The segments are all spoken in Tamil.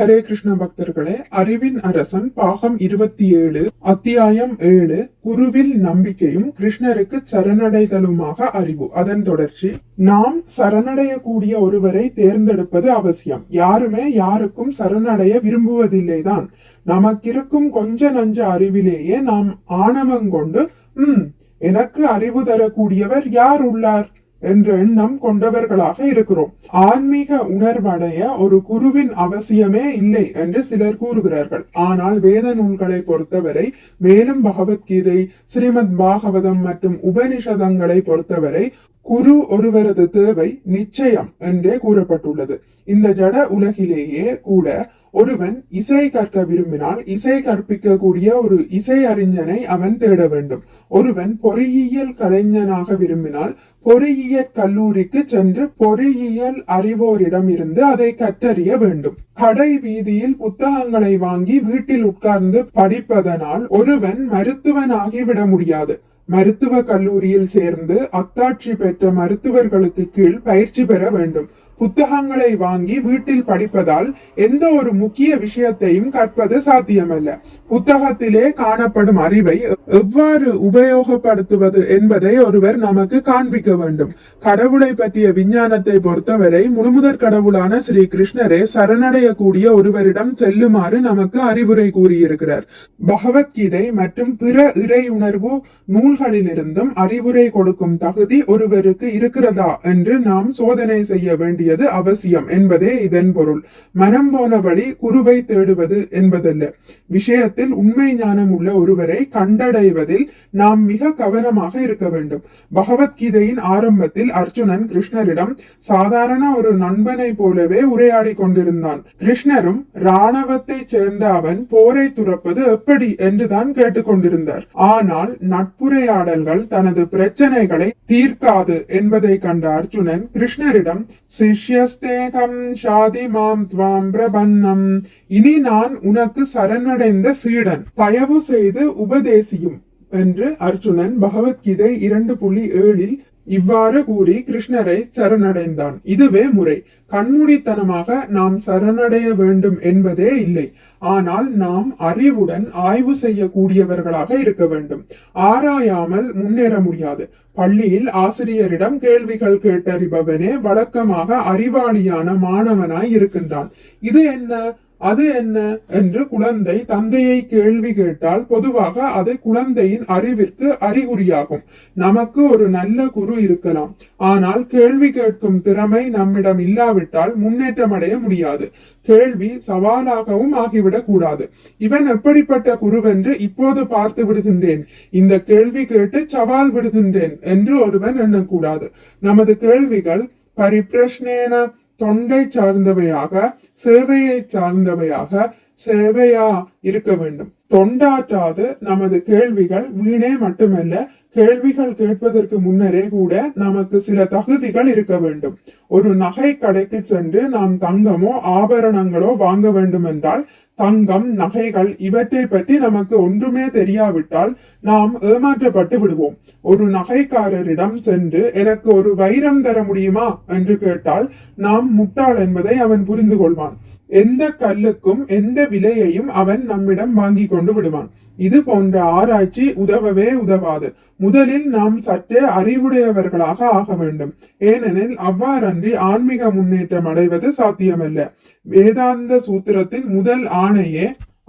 ஹரே கிருஷ்ண பக்தர்களே, அறிவின் அரசன் பாகம் 27 அத்தியாயம் 7 குருவில் நம்பிக்கையும் கிருஷ்ணருக்கு சரணடைதலுமாக அறிவு. அதன் தொடர்ச்சி. நாம் சரணடையக்கூடிய ஒருவரை தேர்ந்தெடுப்பது அவசியம். யாருமே யாருக்கும் சரணடைய விரும்புவதில்லைதான். நமக்கிருக்கும் கொஞ்ச நஞ்ச அறிவிலேயே நாம் ஆணவங்கொண்டு எனக்கு அறிவு தரக்கூடியவர் யார் உள்ளார் என்ற எண்ணம் கொண்டவர்களாக இருக்கிறோம். ஆன்மீக உணர்வடைய ஒரு குருவின் அவசியமே இல்லை என்று சிலர் கூறுகிறார்கள். ஆனால் வேத நூல்களை பொறுத்தவரை, மேலும் பகவத்கீதை, ஸ்ரீமத் பாகவதம் மற்றும் உபனிஷதங்களை பொறுத்தவரை குரு ஒருவரது தேவை நிச்சயம் என்றே கூறப்பட்டுள்ளது. இந்த ஜட உலகிலேயே கூட ஒருவன் இசை கற்க விரும்பினால் இசை கற்பிக்க கூடிய ஒரு இசை அறிஞனை அவன் தேட வேண்டும். ஒருவன் பொறியியல் கலைஞனாக விரும்பினால் பொறியியல் கல்லூரிக்கு சென்று பொறியியல் அறிவோரிடம் இருந்து அதை கற்றறிய வேண்டும். கடை வீதியில் புத்தகங்களை வாங்கி வீட்டில் உட்கார்ந்து படிப்பதனால் ஒருவன் மருத்துவனாகிவிட முடியாது. மருத்துவ கல்லூரியில் சேர்ந்து அத்தாட்சி பெற்ற மருத்துவர்களுக்கு கீழ் பயிற்சி பெற வேண்டும். புத்தகங்களை வாங்கி வீட்டில் படிப்பதால் எந்த ஒரு முக்கிய விஷயத்தையும் கற்பது சாத்தியமல்ல. புத்தகத்திலே காணப்படும் அறிவை எவ்வாறு உபயோகப்படுத்துவது என்பதை ஒருவர் நமக்கு காண்பிக்க வேண்டும். கடவுளை பற்றிய விஞ்ஞானத்தை பொறுத்தவரை முழுமுதற் கடவுளான ஸ்ரீ கிருஷ்ணரே சரணடையக்கூடிய ஒருவரிடம் செல்லுமாறு நமக்கு அறிவுரை கூறியிருக்கிறார். பகவத்கீதை மற்றும் பிற இறை உணர்வு நூல்களிலிருந்தும் அறிவுரை கொடுக்கும் தகுதி ஒருவருக்கு இருக்கிறதா என்று நாம் சோதனை செய்ய வேண்டியது அவசியம் என்பதே இதன் பொருள். மனம் போனபடி குருவை தேடுவது என்பதல்ல. விஷயத்தில் உண்மை ஞானம் உள்ள ஒருவரை கண்டடைவதில் நாம் மிக கவனமாக இருக்க வேண்டும். பகவத்கீதையின் ஆரம்பத்தில் அர்ஜுனன் கிருஷ்ணரிடம் சாதாரண ஒரு நண்பனை போலவே உரையாடி கொண்டிருந்தான். கிருஷ்ணரும் இராணுவத்தை சேர்ந்த அவன் போரை துறப்பது எப்படி என்றுதான் கேட்டுக்கொண்டிருந்தார். ஆனால் நட்புரையாடல்கள் தனது பிரச்சனைகளை தீர்க்காது என்பதை கண்ட அர்ஜுனன் கிருஷ்ணரிடம் சிஷ்யஸ்தேகம் ஷாதி மாம் த்வாம் பிரபன்னம், இனி நான் உனக்கு சரணடைந்த சீடன், தயவு செய்து உபதேசியும் என்று அர்ஜுனன் பகவத்கீதை 2.7 இவ்வாறு கூறி கிருஷ்ணரை சரணடைந்தான். இதுவே முறை. கண்மூடித்தனமாக நாம் சரணடைய வேண்டும் என்பதே இல்லை. ஆனால் நாம் அறிவுடன் ஆய்வு செய்யக்கூடியவர்களாக இருக்க வேண்டும். ஆராயாமல் முன்னேற முடியாது. பள்ளியில் ஆசிரியரிடம் கேள்விகள் கேட்டறிபவனே வழக்கமாக அறிவாளியான மாணவனாய் இருக்கின்றான். இது என்ன, அது என்ன என்று குழந்தை தந்தையை கேள்வி கேட்டால் பொதுவாக அது குழந்தையின் அறிவிற்கு அறிகுறியாகும். நமக்கு ஒரு நல்ல குரு இருக்கலாம், ஆனால் கேள்வி கேட்கும் திறமை நம்மிடம் இல்லாவிட்டால் முன்னேற்றம் அடைய முடியாது. கேள்வி சவாலாகவும் ஆகிவிடக் கூடாது. இவன் எப்படிப்பட்ட குருவென்று இப்போது பார்த்து விடுகின்றேன், இந்த கேள்வி கேட்டு சவால் விடுகின்றேன் என்று ஒருவன் எண்ணக்கூடாது. நமது கேள்விகள் பரிப்பிரஷ்னேன தொண்டை சார்ந்தவையாக, சேவையை சார்ந்தவையாக, சேவையா இருக்க வேண்டும். தொண்டாற்றாது நமது கேள்விகள் வீணே மட்டுமல்ல, கேள்விகள் கேட்பதற்கு முன்னரே கூட நமக்கு சில தகுதிகள் இருக்க வேண்டும். ஒரு நகை கடைக்கு சென்று நாம் தங்கமோ ஆபரணங்களோ வாங்க வேண்டும் என்றால் தங்கம், நகைகள் இவற்றை பற்றி நமக்கு ஒன்றுமே தெரியாவிட்டால் நாம் ஏமாற்றப்பட்டு விடுவோம். ஒரு நகைக்காரரிடம் சென்று எனக்கு ஒரு வைரம் தர முடியுமா என்று கேட்டால் நாம் முட்டாள் என்பதை அவன் புரிந்து கொள்வான். எந்த கல்லுக்கும் எந்த விலையையும் அவன் நம்மிடம் வாங்கி கொண்டு விடுவான். இது போன்ற ஆராய்ச்சி உதவவே உதவாது. முதலில் நாம் சற்றே அறிவுடையவர்களாக ஆக வேண்டும். ஏனெனில் அவ்வாறன்றி ஆன்மீக முன்னேற்றம் அடைவது சாத்தியமல்ல. வேதாந்த சூத்திரத்தின் முதல் ஆணையே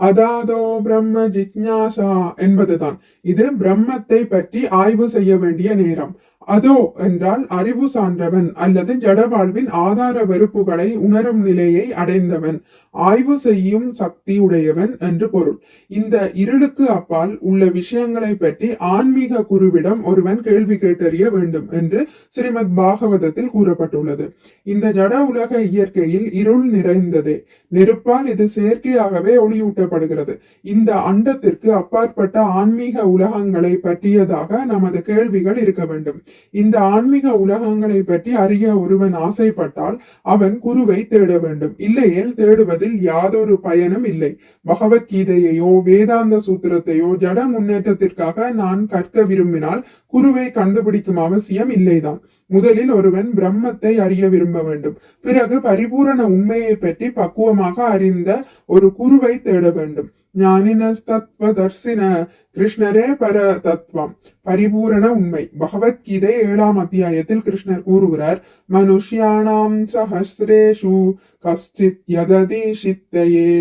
அதாதோ பிரம்ம ஜிக்ஞாசா என்பதுதான். இது பிரம்மத்தை பற்றி ஆய்வு செய்ய வேண்டிய நேரம். அதோ என்றால் அறிவு சான்றவன் அல்லது ஜடவாழ்வின் ஆதார வெறுப்புகளை உணரும் நிலையை அடைந்தவன், ஆய்வு செய்யும் சக்தி உடையவன் என்று பொருள். இந்த இருளுக்கு அப்பால் உள்ள விஷயங்களை பற்றி ஆன்மீக குருவிடம் ஒருவன் கேள்வி கேட்டறிய வேண்டும் என்று ஸ்ரீமத் பாகவதத்தில் கூறப்பட்டுள்ளது. இந்த ஜட உலக இயற்கையில் இருள் நிறைந்ததே. நெருப்பால் இது செயற்கையாகவே ஒளியூட்டப்படுகிறது. இந்த அண்டத்திற்கு அப்பாற்பட்ட ஆன்மீக உலகங்களை பற்றியதாக நமது கேள்விகள் இருக்க வேண்டும். இந்த ஆன்மீக உலகங்களை பற்றி அறிய ஒருவன் ஆசைப்பட்டால் அவன் குருவை தேட வேண்டும். இல்லையேல் தேடுவதில் யாதொரு பயனும் இல்லை. பகவத்கீதையோ வேதாந்த சூத்திரத்தையோ ஜட முன்னேற்றத்திற்காக நான் கற்க விரும்பினால் குருவை கண்டுபிடிக்கும் அவசியம் இல்லைதான். முதலில் ஒருவன் பிரம்மத்தை அறிய விரும்ப வேண்டும். பிறகு பரிபூரண உண்மையை பற்றி பக்குவமாக அறிந்த ஒரு குருவை தேட வேண்டும். ஞானினஸ்தத்வ தர்சின, கிருஷ்ணரே பர தத்துவம், பரிபூரண உண்மை. பகவத்கீதை 7ஆம் அத்தியாயத்தில் கிருஷ்ணர் கூறுகிறார், மனுஷ்யானாம் சஹஸ்ரேஷு கஷ்டித் யததி சித்தயே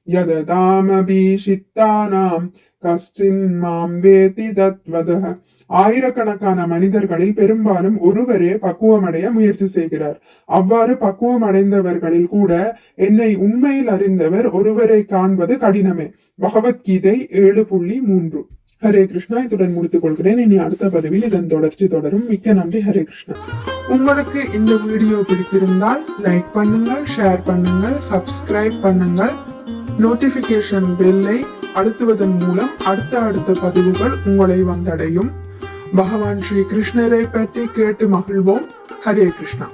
யததாமபி சித்தானாம் கஷ்டின் மாம் வேதி தத்வதஹ. ஆயிரக்கணக்கான மனிதர்களில் பெரும்பாலும் ஒருவரே பக்குவமடைய முயற்சி செய்கிறார். அவ்வாறு பக்குவம் அடைந்தவர்களில் கூட என்னை உண்மையில் அறிந்தவர் ஒருவரை காண்பது கடினமே. பகவத்கீதை 7.3. ஹரே கிருஷ்ணா. இத்துடன் முடித்துக் கொள்கிறேன். இனி அடுத்த பதிவில் இதன் தொடர்ச்சி தொடரும். மிக்க நன்றி. ஹரே கிருஷ்ணா. உங்களுக்கு இந்த வீடியோ பிடித்திருந்தால் லைக் பண்ணுங்கள், ஷேர் பண்ணுங்கள், சப்ஸ்கிரைப் பண்ணுங்கள். நோட்டிபிகேஷன் பெல்லை அழுத்துவதன் மூலம் அடுத்த பதிவுகள் உங்களை வந்தடையும். பகவான் ஸ்ரீ கிருஷ்ணரை பற்றி கேட்டு மகிழ்வோம். ஹரே கிருஷ்ணா.